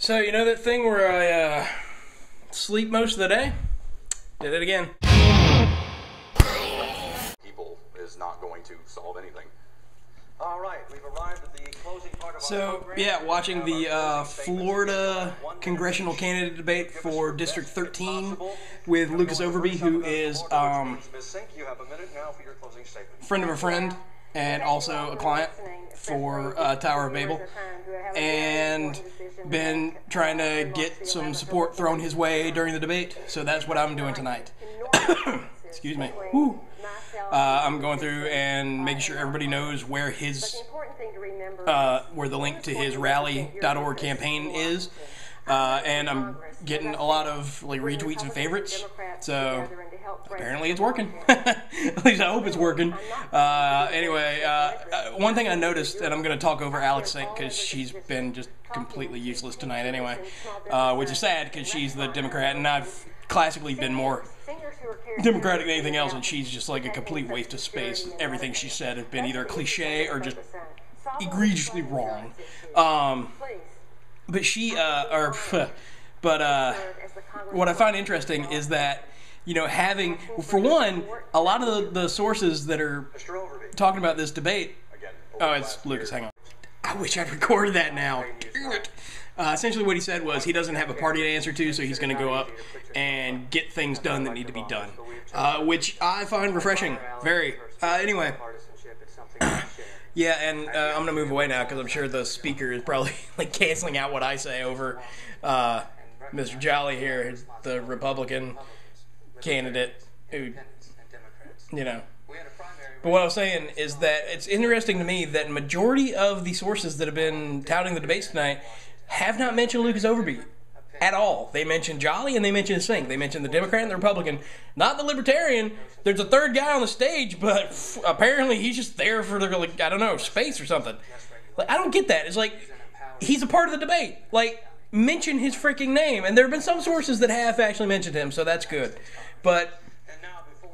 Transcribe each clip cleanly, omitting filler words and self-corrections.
So, you know that thing where I sleep most of the day? Did it again. People is not going to solve anything. All right, we've arrived at the closing part of our program. Yeah, watching the Florida Congressional Candidate debate for District 13 with Lucas Overby, who is friend of a friend and also a client for Tower of Babel, and been trying to get some support thrown his way during the debate, so that's what I'm doing tonight. Excuse me. Woo. I'm going through and making sure everybody knows where his, where the link to his rally.org campaign is, and I'm getting a lot of like retweets and favorites, so apparently it's working. At least I hope it's working. Anyway, one thing I noticed, and I'm going to talk over Alex Sink because she's been just completely useless tonight anyway, which is sad because she's the Democrat, and I've classically been more Democratic than anything else, and she's just like a complete waste of space. Everything she said has been either cliche or just egregiously wrong. But she, what I find interesting is that, you know, having, for one, a lot of the sources that are talking about this debate. Oh, it's Lucas, hang on. I wish I'd recorded that now. Dang it. Essentially what he said was he doesn't have a party to answer to, so he's going to go up and get things done that need to be done, which I find refreshing. Very. Anyway. Yeah, and I'm going to move away now because I'm sure the speaker is probably like canceling out what I say over Mr. Jolly here, the Republican candidate who, you know. But what I was saying is that it's interesting to me that majority of the sources that have been touting the debates tonight have not mentioned Lucas Overby at all. They mentioned Jolly and they mentioned Sink. They mentioned the Democrat and the Republican, not the Libertarian. There's a third guy on the stage, but apparently he's just there for the, like, I don't know, space or something. Like, I don't get that. It's like, he's a part of the debate. Like, mention his freaking name. And there have been some sources that have actually mentioned him, so that's good. But,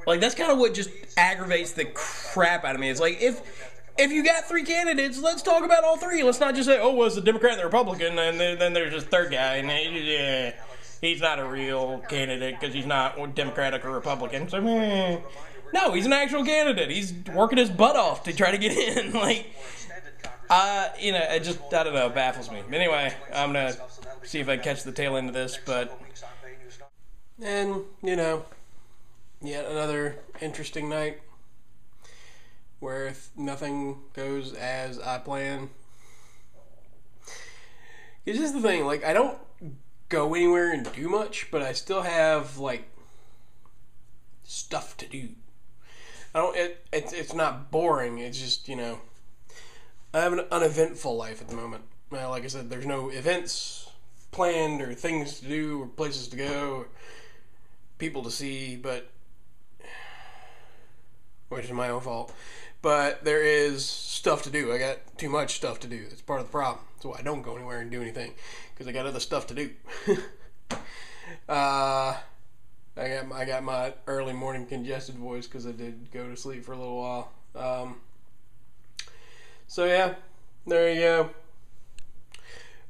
like, that's kind of what just aggravates the crap out of me. It's like, if you got three candidates, let's talk about all three. Let's not just say, oh, well, it's the Democrat and the Republican, and then there's this third guy, and he's not a real candidate because he's not Democratic or Republican. So, no, he's an actual candidate. He's working his butt off to try to get in. Like, you know, it just, I don't know, it baffles me. Anyway, I'm going to see if I can catch the tail end of this, and, you know, yet another interesting night where if nothing goes as I plan. It's just the thing, like, I don't go anywhere and do much, but I still have, like, stuff to do. It's not boring, it's just, you know, I have an uneventful life at the moment. Like I said, there's no events planned or things to do or places to go or people to see, but which is my own fault. But there is stuff to do. I got too much stuff to do. That's part of the problem. That's why I don't go anywhere and do anything, because I got other stuff to do. I got my early morning congested voice because I did go to sleep for a little while. So yeah, there you go.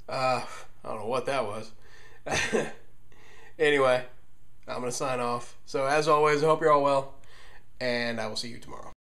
I don't know what that was. Anyway, I'm gonna sign off. So as always, I hope you're all well, and I will see you tomorrow.